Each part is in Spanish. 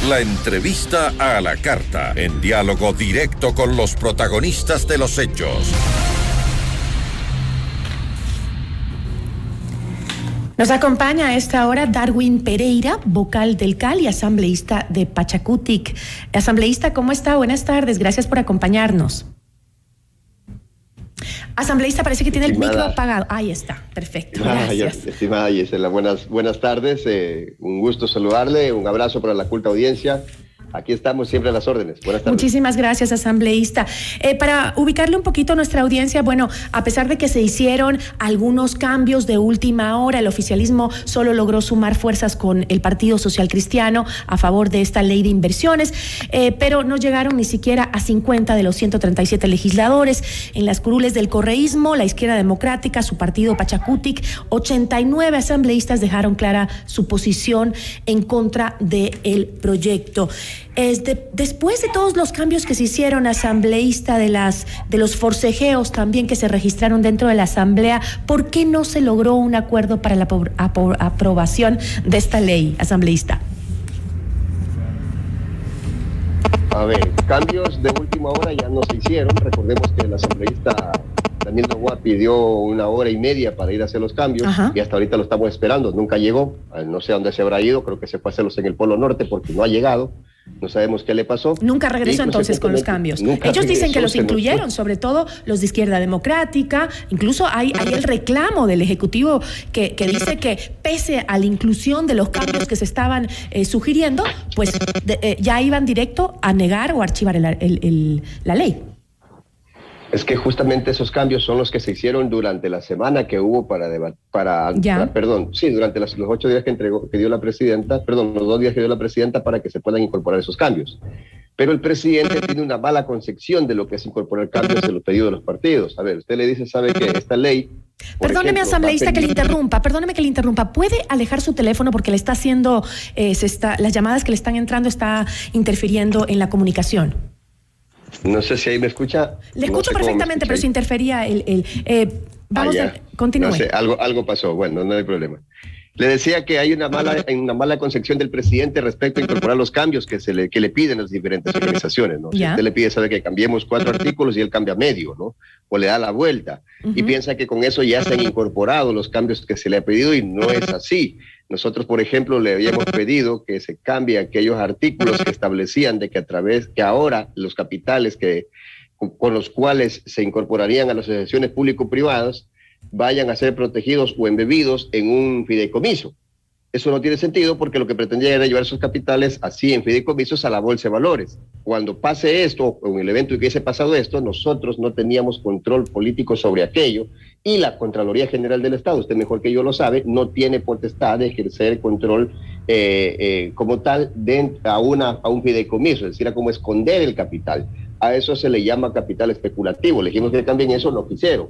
La entrevista a la carta, en diálogo directo con los protagonistas de los hechos. Nos acompaña a esta hora Darwin Pereira, vocal del CAL y asambleísta de Pachacutic. Asambleísta, ¿cómo está? Buenas tardes, gracias por acompañarnos. Asambleísta, parece que tiene el micro apagado. Ahí está, perfecto, gracias. Estimada Gisela, buenas tardes, un gusto saludarle, un abrazo para la culta audiencia. Aquí estamos siempre a las órdenes. Buenas tardes. Muchísimas gracias, asambleísta. Para ubicarle un poquito a nuestra audiencia, bueno, a pesar de que se hicieron algunos cambios de última hora, el oficialismo solo logró sumar fuerzas con el Partido Social Cristiano a favor de esta ley de inversiones, pero no llegaron ni siquiera a 50 de los 137 legisladores. En las curules del correísmo, la Izquierda Democrática, su partido Pachacutic, 89 asambleístas dejaron clara su posición en contra del proyecto. Después de todos los cambios que se hicieron, asambleísta, de los forcejeos también que se registraron dentro de la asamblea, ¿por qué no se logró un acuerdo para la aprobación de esta ley, asambleísta? A ver, cambios de última hora ya no se hicieron. Recordemos que el asambleísta Daniel Novoa pidió 1 hora y media para ir a hacer los cambios. Ajá. Y hasta ahorita lo estamos esperando, nunca llegó, no sé a dónde se habrá ido, creo que se fue a hacerlos en el Polo Norte porque no ha llegado. No sabemos qué le pasó. Nunca regresó entonces con los cambios. Ellos dicen que los incluyeron, sobre todo los de Izquierda Democrática. Incluso hay el reclamo del Ejecutivo que dice que pese a la inclusión de los cambios que se estaban sugiriendo, pues ya iban directo a negar o archivar la ley. Es que justamente esos cambios son los que se hicieron durante la semana que hubo durante los 8 días que dio la presidenta, los 2 días que dio la presidenta para que se puedan incorporar esos cambios. Pero el presidente tiene una mala concepción de lo que es incorporar cambios en los pedidos de los partidos. A ver, usted le dice, ¿sabe qué? Esta ley... Perdóneme, asambleísta, que le interrumpa. ¿Puede alejar su teléfono porque le está haciendo, las llamadas que le están entrando está interfiriendo en la comunicación? No sé si ahí me escucha. Le escucho perfectamente, pero se interfería continúe. No sé, algo pasó, bueno, no hay problema. Le decía que hay una mala concepción del presidente respecto a incorporar los cambios que le piden las diferentes organizaciones, ¿no? Si usted le pide, sabe que cambiemos 4 artículos y él cambia medio, ¿no? O le da la vuelta y piensa que con eso ya se han incorporado los cambios que se le ha pedido y no es así. Nosotros, por ejemplo, le habíamos pedido que se cambie aquellos artículos que establecían de que ahora los capitales con los cuales se incorporarían a las asociaciones público-privadas vayan a ser protegidos o embebidos en un fideicomiso. Eso no tiene sentido porque lo que pretendía era llevar esos capitales así en fideicomisos a la bolsa de valores. Cuando pase esto, o en el evento en que hubiese pasado esto, nosotros no teníamos control político sobre aquello y la Contraloría General del Estado, usted mejor que yo lo sabe, no tiene potestad de ejercer control como tal a un fideicomiso, es decir, a cómo esconder el capital. A eso se le llama capital especulativo. Le dijimos que cambien eso, no quisieron.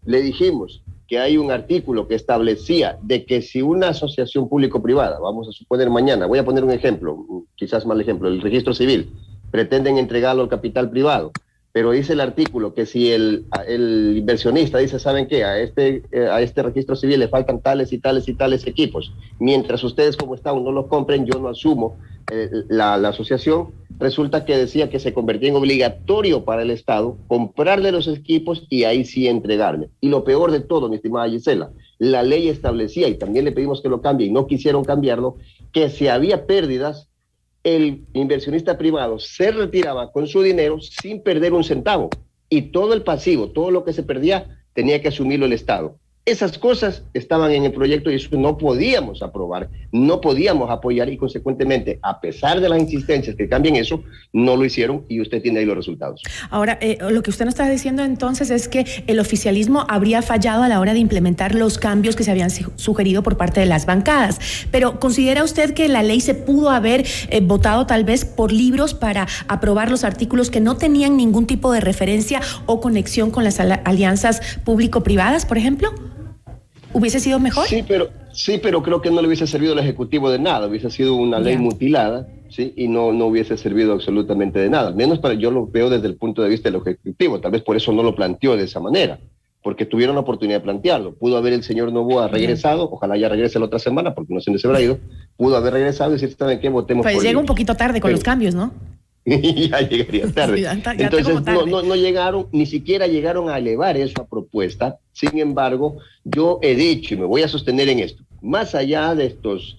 Le dijimos que hay un artículo que establecía de que si una asociación público-privada, vamos a suponer mañana, voy a poner un ejemplo, quizás mal ejemplo, el registro civil, pretenden entregarlo al capital privado, pero dice el artículo que si el inversionista dice, ¿saben qué? A este registro civil le faltan tales y tales y tales equipos, mientras ustedes como Estado no los compren, yo no asumo la asociación. Resulta que decía que se convertía en obligatorio para el Estado comprarle los equipos y ahí sí entregarle. Y lo peor de todo, mi estimada Gisela, la ley establecía, y también le pedimos que lo cambie y no quisieron cambiarlo, que si había pérdidas, el inversionista privado se retiraba con su dinero sin perder un centavo. Y todo el pasivo, todo lo que se perdía, tenía que asumirlo el Estado. Esas cosas estaban en el proyecto y eso no podíamos aprobar, no podíamos apoyar y consecuentemente, a pesar de las insistencias que cambien eso, no lo hicieron y usted tiene ahí los resultados. Ahora, lo que usted nos está diciendo entonces es que el oficialismo habría fallado a la hora de implementar los cambios que se habían sugerido por parte de las bancadas. Pero ¿considera usted que la ley se pudo haber votado tal vez por libros para aprobar los artículos que no tenían ningún tipo de referencia o conexión con las alianzas público-privadas, por ejemplo? ¿Hubiese sido mejor? Sí, pero creo que no le hubiese servido al Ejecutivo de nada, hubiese sido una ley mutilada, ¿sí? Y no hubiese servido absolutamente de nada, menos yo lo veo desde el punto de vista del Ejecutivo, tal vez por eso no lo planteó de esa manera, porque tuvieron la oportunidad de plantearlo. Pudo haber el señor Noboa regresado, ojalá ya regrese la otra semana, porque no sé dónde se habrá ido, pudo haber regresado y decir, ¿saben qué? Votemos pues por llega ellos. un poquito tarde con los cambios, ¿no? Ya llegaría tarde. Entonces no llegaron, ni siquiera llegaron a elevar esa propuesta. Sin embargo, yo he dicho y me voy a sostener en esto, más allá de estos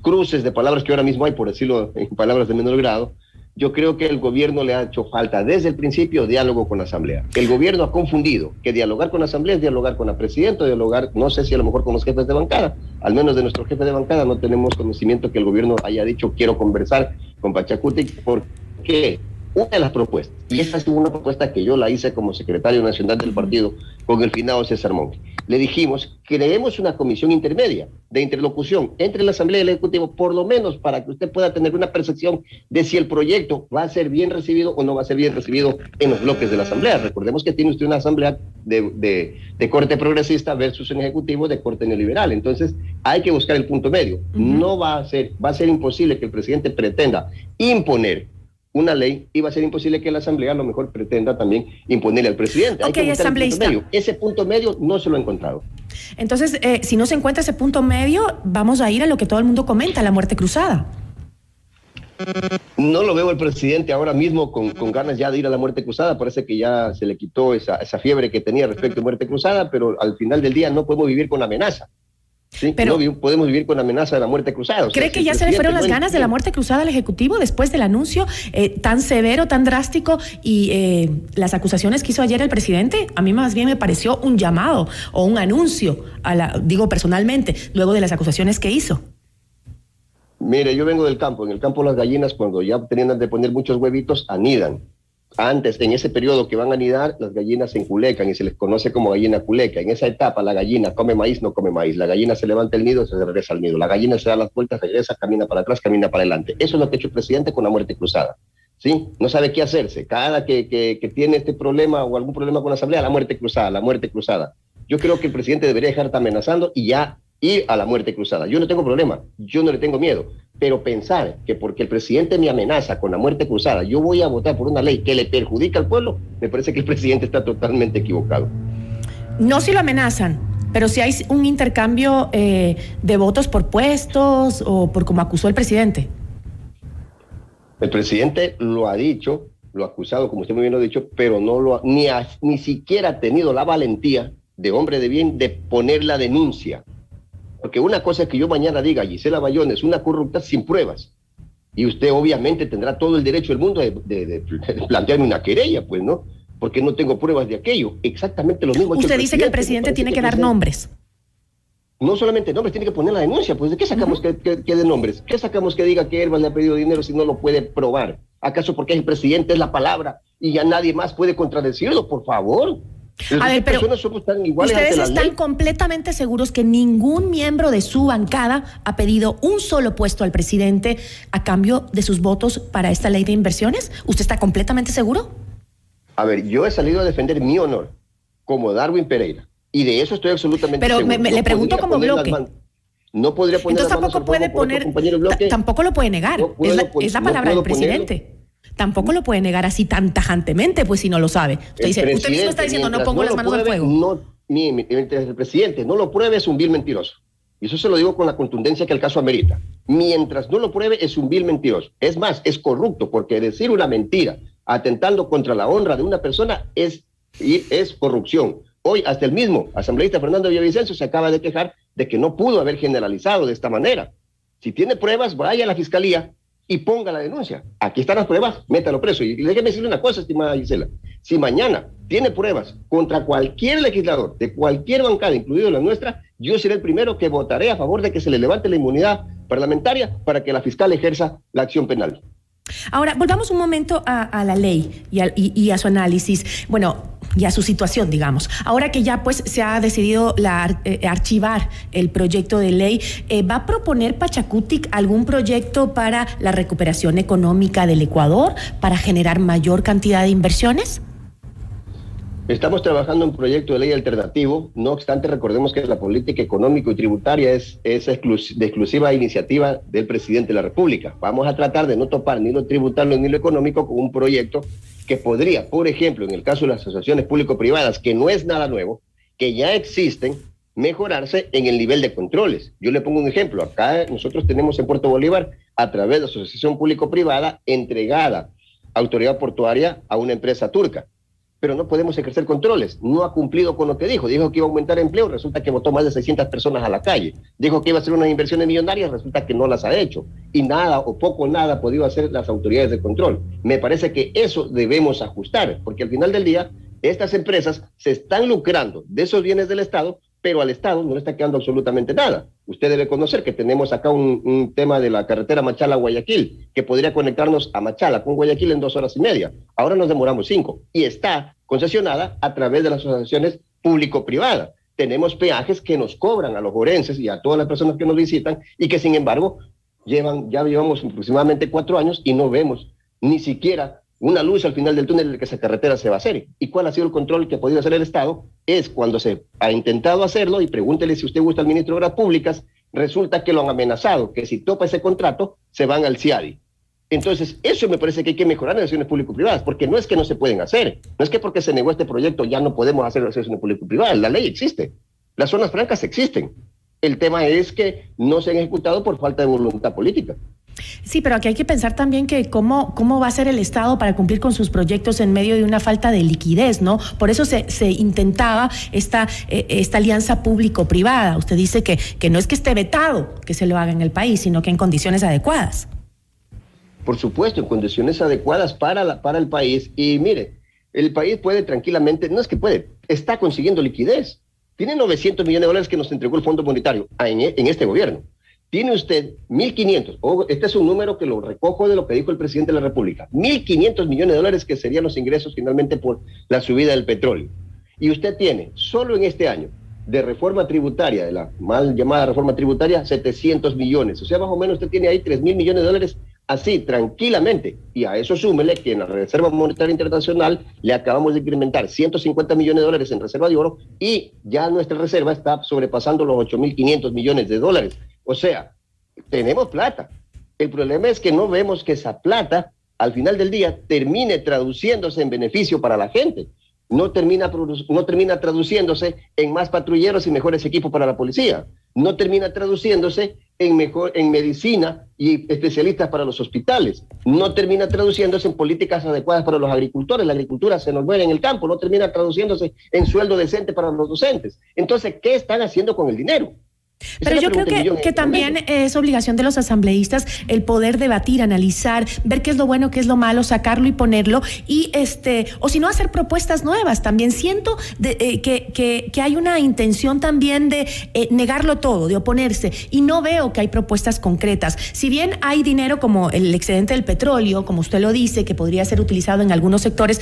cruces de palabras que ahora mismo hay, por decirlo en palabras de menor grado, yo creo que el gobierno le ha hecho falta desde el principio diálogo con la Asamblea. El gobierno ha confundido que dialogar con la Asamblea es dialogar con la Presidenta, dialogar, no sé si a lo mejor con los jefes de bancada, al menos de nuestro jefe de bancada no tenemos conocimiento que el gobierno haya dicho quiero conversar con Pachacuti, porque una de las propuestas, y esta es una propuesta que yo la hice como secretario nacional del partido con el finado César Monge, le dijimos, creemos una comisión intermedia de interlocución entre la Asamblea y el Ejecutivo, por lo menos para que usted pueda tener una percepción de si el proyecto va a ser bien recibido o no va a ser bien recibido en los bloques de la Asamblea. Recordemos que tiene usted una Asamblea de corte progresista versus un Ejecutivo de corte neoliberal. Entonces, hay que buscar el punto medio. No va a ser imposible que el presidente pretenda imponer una ley y va a ser imposible que la Asamblea a lo mejor pretenda también imponerle al presidente. Hay que buscar asambleísta. el punto medio. Ese punto medio no se lo ha encontrado. Entonces, si no se encuentra ese punto medio, vamos a ir a lo que todo el mundo comenta, la muerte cruzada. No lo veo el presidente ahora mismo con ganas ya de ir a la muerte cruzada. Parece que ya se le quitó esa fiebre que tenía respecto a muerte cruzada, pero al final del día no podemos vivir con amenaza. Sí, pero no podemos vivir con amenaza de la muerte cruzada. ¿Cree que ya se le fueron las ganas de la muerte cruzada al Ejecutivo después del anuncio tan severo, tan drástico y las acusaciones que hizo ayer el presidente? A mí más bien me pareció un llamado o un anuncio, digo personalmente, luego de las acusaciones que hizo. Mire, yo vengo del campo. En el campo las gallinas, cuando ya tenían de poner muchos huevitos, anidan. Antes, en ese periodo que van a anidar, las gallinas se enculecan y se les conoce como gallina culeca. En esa etapa, la gallina come maíz, no come maíz. La gallina se levanta el nido, se regresa al nido. La gallina se da las vueltas, regresa, camina para atrás, camina para adelante. Eso es lo que ha hecho el presidente con la muerte cruzada. ¿Sí? No sabe qué hacerse. Cada que tiene este problema o algún problema con la Asamblea, la muerte cruzada, la muerte cruzada. Yo creo que el presidente debería dejar de amenazando y ya ir a la muerte cruzada. Yo no tengo problema, yo no le tengo miedo, pero pensar que porque el presidente me amenaza con la muerte cruzada, yo voy a votar por una ley que le perjudica al pueblo, me parece que el presidente está totalmente equivocado. No si lo amenazan, pero si hay un intercambio de votos por puestos o por como acusó el presidente. El presidente lo ha dicho, lo ha acusado, como usted muy bien lo ha dicho, pero no ni siquiera ha tenido la valentía de hombre de bien de poner la denuncia. Porque una cosa es que yo mañana diga Gisela Bayón es una corrupta sin pruebas. Y usted obviamente tendrá todo el derecho del mundo de plantearme una querella, pues, ¿no? Porque no tengo pruebas de aquello. Exactamente lo mismo. Usted dice que el presidente tiene que dar nombres. No solamente nombres, tiene que poner la denuncia. Pues, ¿de qué sacamos que de nombres? ¿Qué sacamos que diga que Herbas le ha pedido dinero si no lo puede probar? ¿Acaso porque el presidente es la palabra y ya nadie más puede contradecirlo? Por favor. A ver, pero ustedes están completamente seguros que ningún miembro de su bancada ha pedido un solo puesto al presidente a cambio de sus votos para esta ley de inversiones. ¿Usted está completamente seguro? A ver, yo he salido a defender mi honor como Darwin Pereira y de eso estoy absolutamente seguro. Pero le pregunto como bloque. No podría poner. Entonces tampoco puede poner, tampoco lo puede negar. No es la palabra del presidente. Tampoco lo puede negar así tan tajantemente, pues si no lo sabe. Usted mismo está diciendo, no pongo las manos al fuego. Mientras el presidente no lo pruebe, es un vil mentiroso. Y eso se lo digo con la contundencia que el caso amerita. Mientras no lo pruebe, es un vil mentiroso. Es más, es corrupto, porque decir una mentira atentando contra la honra de una persona es corrupción. Hoy, hasta el mismo asambleísta Fernando Villavicencio se acaba de quejar de que no pudo haber generalizado de esta manera. Si tiene pruebas, vaya a la fiscalía y ponga la denuncia. Aquí están las pruebas, métalo preso. Y déjeme decirle una cosa, estimada Gisela. Si mañana tiene pruebas contra cualquier legislador, de cualquier bancada, incluido la nuestra, yo seré el primero que votaré a favor de que se le levante la inmunidad parlamentaria para que la fiscal ejerza la acción penal. Ahora, volvamos un momento a la ley y a su análisis. Bueno, y a su situación, digamos. Ahora que ya pues se ha decidido archivar el proyecto de ley, ¿va a proponer Pachacuti algún proyecto para la recuperación económica del Ecuador, para generar mayor cantidad de inversiones? Estamos trabajando en un proyecto de ley alternativo. No obstante, recordemos que la política económica y tributaria es de exclusiva iniciativa del presidente de la República. Vamos a tratar de no topar ni lo tributario ni lo económico con un proyecto que podría, por ejemplo, en el caso de las asociaciones público-privadas, que no es nada nuevo, que ya existen, mejorarse en el nivel de controles. Yo le pongo un ejemplo. Acá nosotros tenemos en Puerto Bolívar, a través de la Asociación Público-Privada, entregada autoridad portuaria a una empresa turca. Pero no podemos ejercer controles. No ha cumplido con lo que dijo. Dijo que iba a aumentar empleo, resulta que botó más de 600 personas a la calle. Dijo que iba a hacer unas inversiones millonarias, resulta que no las ha hecho. Y nada o poco nada ha podido hacer las autoridades de control. Me parece que eso debemos ajustar, porque al final del día, estas empresas se están lucrando de esos bienes del Estado, pero al Estado no le está quedando absolutamente nada. Usted debe conocer que tenemos acá un tema de la carretera Machala-Guayaquil, que podría conectarnos a Machala con Guayaquil en 2 horas y media. Ahora nos demoramos 5, y está concesionada a través de las asociaciones público-privadas. Tenemos peajes que nos cobran a los orenses y a todas las personas que nos visitan, y que sin embargo ya llevamos aproximadamente 4 años y no vemos ni siquiera una luz al final del túnel de que esa carretera se va a hacer. ¿Y cuál ha sido el control que ha podido hacer el Estado? Es cuando se ha intentado hacerlo, y pregúntele si usted gusta al ministro de Obras Públicas, resulta que lo han amenazado, que si topa ese contrato, se van al CIADI. Entonces, eso me parece que hay que mejorar en las relaciones público-privadas, porque no es que no se pueden hacer, no es que porque se negó este proyecto ya no podemos hacer relaciones público-privadas, la ley existe, las zonas francas existen. El tema es que no se han ejecutado por falta de voluntad política. Sí, pero aquí hay que pensar también que cómo va a ser el Estado para cumplir con sus proyectos en medio de una falta de liquidez, ¿no? Por eso se intentaba esta alianza público-privada. Usted dice que no es que esté vetado que se lo haga en el país, sino que en condiciones adecuadas. Por supuesto, en condiciones adecuadas para el país. Y mire, el país puede tranquilamente, no es que puede, está consiguiendo liquidez. Tiene 900 millones de dólares que nos entregó el Fondo Monetario en este gobierno. Tiene usted 1.500, este es un número que lo recojo de lo que dijo el presidente de la República, 1.500 millones de dólares que serían los ingresos finalmente por la subida del petróleo. Y usted tiene, solo en este año, de reforma tributaria, de la mal llamada reforma tributaria, 700 millones. O sea, más o menos usted tiene ahí 3.000 millones de dólares así, tranquilamente. Y a eso súmele que en la Reserva Monetaria Internacional le acabamos de incrementar 150 millones de dólares en reserva de oro, y ya nuestra reserva está sobrepasando los 8.500 millones de dólares. O sea, tenemos plata. El problema es que no vemos que esa plata, al final del día, termine traduciéndose en beneficio para la gente. No termina traduciéndose en más patrulleros y mejores equipos para la policía. No termina traduciéndose en medicina y especialistas para los hospitales. No termina traduciéndose en políticas adecuadas para los agricultores. La agricultura se nos muere en el campo. No termina traduciéndose en sueldo decente para los docentes. Entonces, ¿qué están haciendo con el dinero? Pero yo creo que también es obligación de los asambleístas el poder debatir, analizar, ver qué es lo bueno, qué es lo malo, sacarlo y ponerlo, y o si no, hacer propuestas nuevas. También siento que hay una intención también de negarlo todo, de oponerse, y no veo que hay propuestas concretas. Si bien hay dinero como el excedente del petróleo, como usted lo dice, que podría ser utilizado en algunos sectores,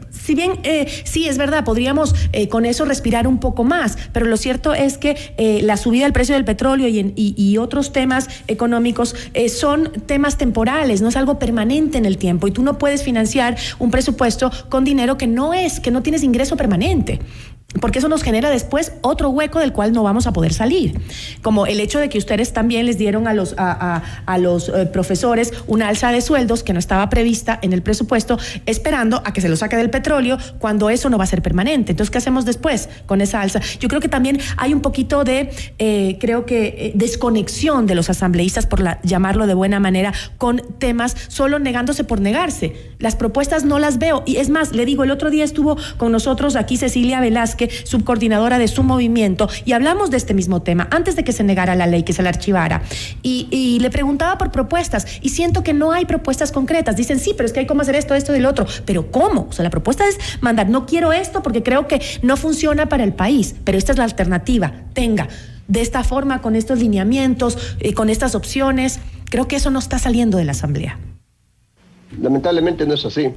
si bien sí, es verdad, podríamos con eso respirar un poco más, pero lo cierto es que la subida del precio del petróleo y otros temas económicos son temas temporales, no es algo permanente en el tiempo, y tú no puedes financiar un presupuesto con dinero que no tienes ingreso permanente, porque eso nos genera después otro hueco del cual no vamos a poder salir, como el hecho de que ustedes también les dieron a los profesores una alza de sueldos que no estaba prevista en el presupuesto, esperando a que se lo saque del petróleo, cuando eso no va a ser permanente. Entonces, ¿qué hacemos después con esa alza? Yo creo que también hay un poquito de desconexión de los asambleístas, por llamarlo de buena manera, con temas solo negándose por negarse. Las propuestas no las veo, y es más, le digo, el otro día estuvo con nosotros aquí Cecilia Velázquez, subcoordinadora de su movimiento, y hablamos de este mismo tema antes de que se negara la ley, que se la archivara, y le preguntaba por propuestas, y siento que no hay propuestas concretas. Dicen, sí, pero es que hay cómo hacer esto y lo otro, pero ¿cómo? O sea, la propuesta es mandar, no quiero esto porque creo que no funciona para el país, pero esta es la alternativa, tenga, de esta forma, con estos lineamientos, con estas opciones. Creo que eso no está saliendo de la Asamblea. Lamentablemente no es así.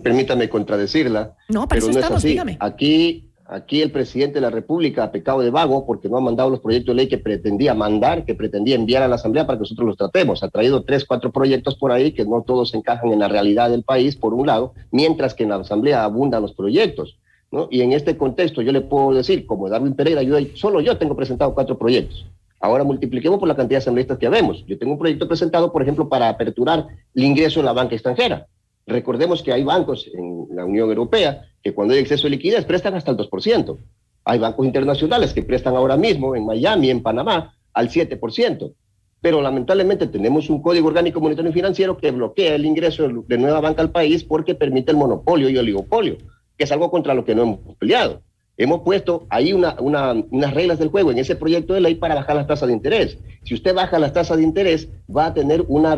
Permítame contradecirla. No, para eso estamos, dígame. Aquí el presidente de la República ha pecado de vago porque no ha mandado los proyectos de ley que pretendía mandar, que pretendía enviar a la Asamblea para que nosotros los tratemos. Ha traído 3, 4 proyectos por ahí que no todos encajan en la realidad del país, por un lado, mientras que en la Asamblea abundan los proyectos, ¿no? Y en este contexto yo le puedo decir, como Darwin Pereira, solo yo tengo presentado 4 proyectos. Ahora multipliquemos por la cantidad de asambleístas que habemos. Yo tengo un proyecto presentado, por ejemplo, para aperturar el ingreso en la banca extranjera. Recordemos que hay bancos en la Unión Europea que cuando hay exceso de liquidez prestan hasta el 2%. Hay bancos internacionales que prestan ahora mismo en Miami, en Panamá, al 7%. Pero lamentablemente tenemos un Código Orgánico Monetario y Financiero que bloquea el ingreso de nueva banca al país porque permite el monopolio y oligopolio, que es algo contra lo que no hemos peleado. Hemos puesto ahí unas reglas del juego en ese proyecto de ley para bajar las tasas de interés. Si usted baja las tasas de interés, va a tener una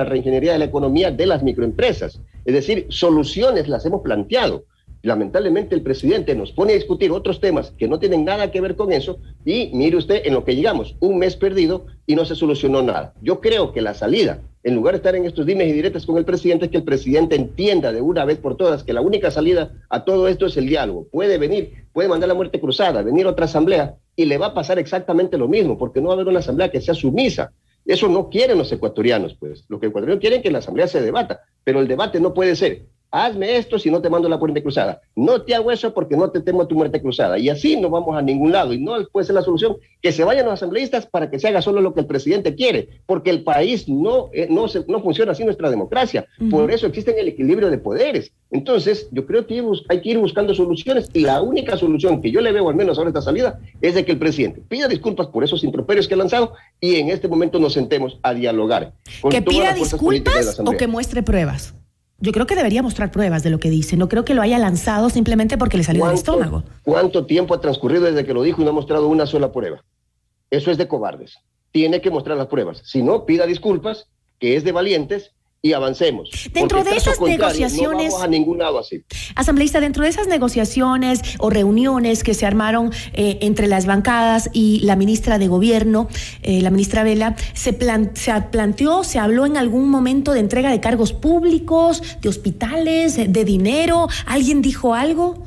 reingeniería de la economía de las microempresas. Es decir, soluciones las hemos planteado. Lamentablemente el presidente nos pone a discutir otros temas que no tienen nada que ver con eso y mire usted en lo que llegamos, un mes perdido y no se solucionó nada. Yo creo que la salida, en lugar de estar en estos dimes y diretes con el presidente, es que el presidente entienda de una vez por todas que la única salida a todo esto es el diálogo. Puede venir, puede mandar la muerte cruzada, venir a otra asamblea y le va a pasar exactamente lo mismo, porque no va a haber una asamblea que sea sumisa. Eso no quieren los ecuatorianos, pues. Los ecuatorianos quieren que la asamblea se debata, pero el debate no puede ser: hazme esto si no te mando la muerte cruzada. No te hago eso porque no te temo a tu muerte cruzada. Y así no vamos a ningún lado. Y no puede ser la solución que se vayan los asambleístas para que se haga solo lo que el presidente quiere. Porque el país no funciona así, nuestra democracia. Por eso existe el equilibrio de poderes. Entonces, yo creo que hay que ir buscando soluciones. Y la única solución que yo le veo, al menos ahora esta salida, es de que el presidente pida disculpas por esos improperios que ha lanzado y en este momento nos sentemos a dialogar. ¿Que pida disculpas o que muestre pruebas? Yo creo que debería mostrar pruebas de lo que dice. No creo que lo haya lanzado simplemente porque le salió del estómago. ¿Cuánto tiempo ha transcurrido desde que lo dijo y no ha mostrado una sola prueba? Eso es de cobardes. Tiene que mostrar las pruebas. Si no, pida disculpas, que es de valientes, y avancemos. Dentro de esas negociaciones, no vamos a ningún lado así. Asambleísta, dentro de esas negociaciones o reuniones que se armaron entre las bancadas y la ministra de Gobierno, la ministra Vela, se habló en algún momento de entrega de cargos públicos, de hospitales, de dinero. ¿Alguien dijo algo?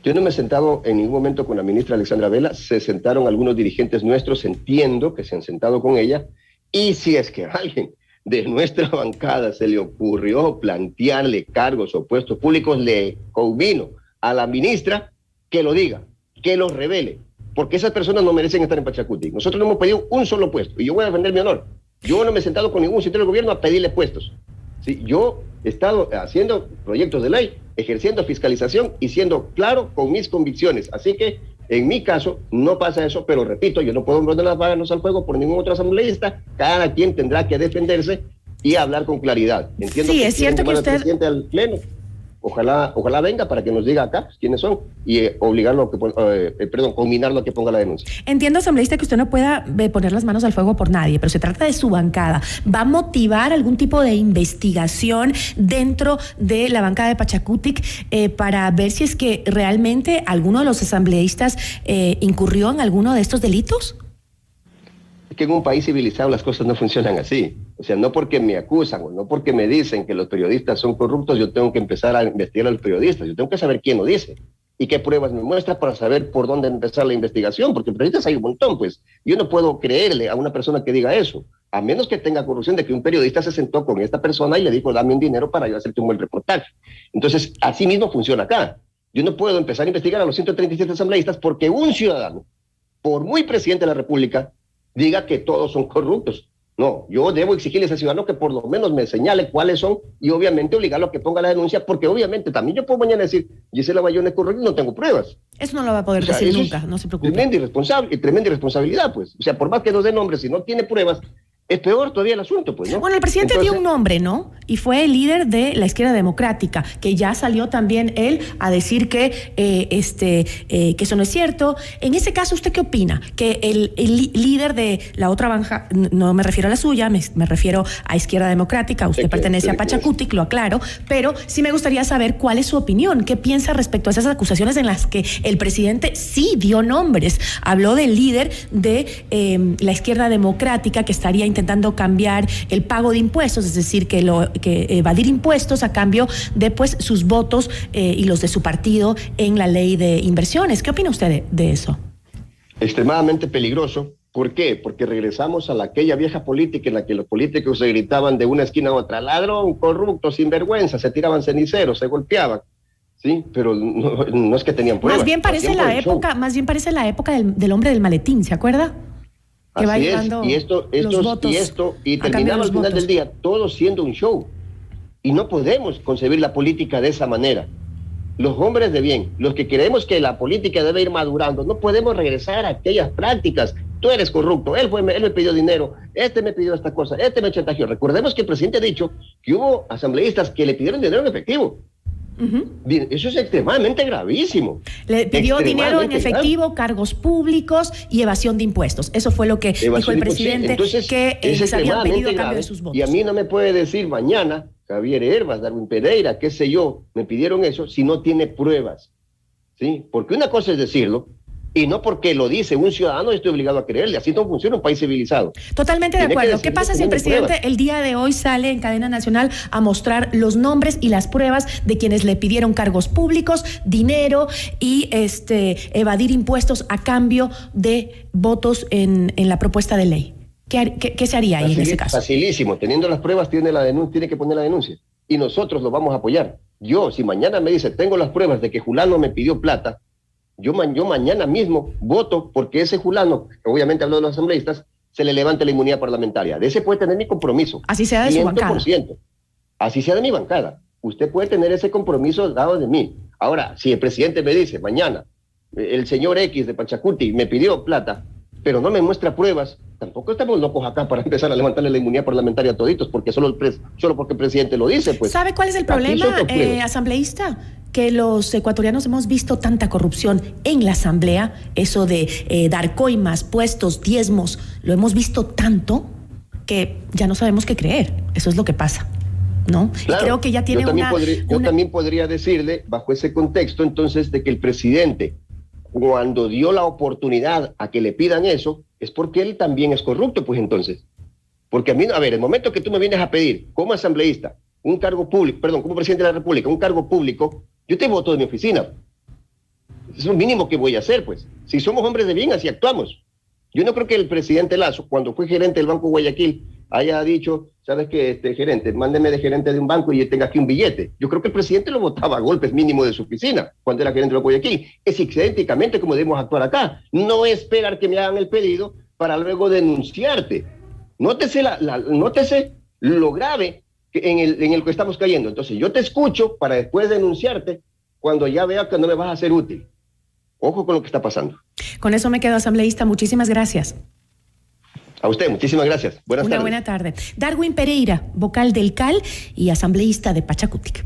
Yo no me he sentado en ningún momento con la ministra Alexandra Vela. Se sentaron algunos dirigentes nuestros, entiendo que se han sentado con ella, y si es que alguien de nuestra bancada se le ocurrió plantearle cargos o puestos públicos, le convino a la ministra que lo diga, que lo revele, porque esas personas no merecen estar en Pachacuti. Nosotros no hemos pedido un solo puesto, y yo voy a defender mi honor. Yo no me he sentado con ningún secretario del gobierno a pedirle puestos. ¿Sí? Yo he estado haciendo proyectos de ley, ejerciendo fiscalización y siendo claro con mis convicciones. Así que, en mi caso, no pasa eso, pero repito, yo no puedo poner las manos al fuego por ningún otro asambleísta. Cada quien tendrá que defenderse y hablar con claridad. Entiendo sí, que es cierto que usted... el presidente al pleno. Ojalá venga para que nos diga acá quiénes son y obligarlo a combinarlo a que ponga la denuncia. Entiendo, asambleísta, que usted no pueda poner las manos al fuego por nadie, pero se trata de su bancada. ¿Va a motivar algún tipo de investigación dentro de la bancada de Pachacutic para ver si es que realmente alguno de los asambleístas incurrió en alguno de estos delitos? Que en un país civilizado las cosas no funcionan así. O sea, no porque me acusan o no porque me dicen que los periodistas son corruptos, yo tengo que empezar a investigar a los periodistas. Yo tengo que saber quién lo dice y qué pruebas me muestra para saber por dónde empezar la investigación, porque periodistas hay un montón, pues. Yo no puedo creerle a una persona que diga eso, a menos que tenga corrupción de que un periodista se sentó con esta persona y le dijo, dame un dinero para yo hacerte un buen reportaje. Entonces, así mismo funciona acá. Yo no puedo empezar a investigar a los 137 asambleístas porque un ciudadano, por muy presidente de la República, diga que todos son corruptos. No, yo debo exigirle a ese ciudadano que por lo menos me señale cuáles son y obviamente obligarlo a que ponga la denuncia, porque obviamente también yo puedo mañana decir, Gisela Bayona es corrupta y no tengo pruebas. Eso no lo va a poder decir nunca, no se preocupe. Tremenda irresponsabilidad, pues. O sea, por más que nos dé nombres, si no tiene pruebas, es peor todavía el asunto, pues, ¿no? Bueno, el presidente dio un nombre, ¿no? Y fue el líder de la izquierda democrática, que ya salió también él a decir que eso no es cierto. En ese caso, ¿usted qué opina? Que el líder de la otra bancada, no me refiero a la suya, me refiero a izquierda democrática, usted pertenece a Pachacutic, lo aclaro, pero sí me gustaría saber cuál es su opinión, qué piensa respecto a esas acusaciones en las que el presidente sí dio nombres. Habló del líder de la izquierda democrática que estaría intentando cambiar el pago de impuestos, es decir, que evadir impuestos a cambio de pues sus votos y los de su partido en la ley de inversiones. ¿Qué opina usted de eso? Extremadamente peligroso. ¿Por qué? Porque regresamos a aquella vieja política en la que los políticos se gritaban de una esquina a otra, ladrón, corrupto, sinvergüenza, se tiraban ceniceros, se golpeaban. Sí, pero no es que tenían pruebas. Más bien parece la época del hombre del maletín, ¿se acuerda? Que así va llevando y terminaba al final del día todo siendo un show. Y no podemos concebir la política de esa manera. los hombres de bien, los que creemos que la política debe ir madurando, no podemos regresar a aquellas prácticas. Tú eres corrupto, él me pidió dinero, este me pidió esta cosa, este me chantajeó. Recordemos que el presidente ha dicho que hubo asambleístas que le pidieron dinero en efectivo. Eso es extremadamente gravísimo. Le pidió dinero en efectivo, cargos públicos y evasión de impuestos. Eso fue lo que dijo el presidente. Entonces, que se habían pedido a cambio de sus votos. Y a mí no me puede decir mañana Javier Hervas, Darwin Pereira, qué sé yo, me pidieron eso si no tiene pruebas, ¿sí? Porque una cosa es decirlo, y no porque lo dice un ciudadano estoy obligado a creerle. Así no funciona un país civilizado. Totalmente de acuerdo. ¿Qué pasa si el presidente el día de hoy sale en cadena nacional a mostrar los nombres y las pruebas de quienes le pidieron cargos públicos, dinero y evadir impuestos a cambio de votos en la propuesta de ley? ¿Qué se haría ahí en ese caso? Facilísimo. Teniendo las pruebas tiene que poner la denuncia. Y nosotros lo vamos a apoyar. Yo, si mañana me dice, tengo las pruebas de que Julano me pidió plata, yo mañana mismo voto porque ese Julano, obviamente hablo de los asambleístas, se le levante la inmunidad parlamentaria. De ese puede tener mi compromiso. Así sea de su bancada. 100%. Así sea de mi bancada. Usted puede tener ese compromiso dado de mí. Ahora, si el presidente me dice mañana, el señor X de Pachacuti me pidió plata, pero no me muestra pruebas, tampoco estamos locos acá para empezar a levantarle la inmunidad parlamentaria a toditos, porque solo porque el presidente lo dice. Pues, ¿sabe cuál es el problema, asambleísta? Que los ecuatorianos hemos visto tanta corrupción en la asamblea, eso de dar coimas, puestos, diezmos, lo hemos visto tanto que ya no sabemos qué creer. Eso es lo que pasa, ¿no? Claro, y creo que ya tiene yo también podría decirle, bajo ese contexto, entonces, de que el presidente, cuando dio la oportunidad a que le pidan eso, es porque él también es corrupto, pues entonces. Porque el momento que tú me vienes a pedir, como asambleísta, un cargo público, como presidente de la República, un cargo público, yo te voto de mi oficina. Es lo mínimo que voy a hacer, pues. Si somos hombres de bien, así actuamos. Yo no creo que el presidente Lasso, cuando fue gerente del Banco Guayaquil, haya dicho, ¿sabes qué, gerente? Mándeme de gerente de un banco y yo tenga aquí un billete. Yo creo que el presidente lo votaba a golpes mínimo de su oficina cuando era gerente del Banco Guayaquil. Es idénticamente como debemos actuar acá. No esperar que me hagan el pedido para luego denunciarte. Nótese lo grave en el que estamos cayendo. Entonces yo te escucho para después denunciarte cuando ya vea que no me vas a ser útil. Ojo con lo que está pasando. Con eso me quedo, asambleísta. Muchísimas gracias. A usted, muchísimas gracias. Buenas tardes. Una buena tarde. Darwin Pereira, vocal del CAL y asambleísta de Pachacutic.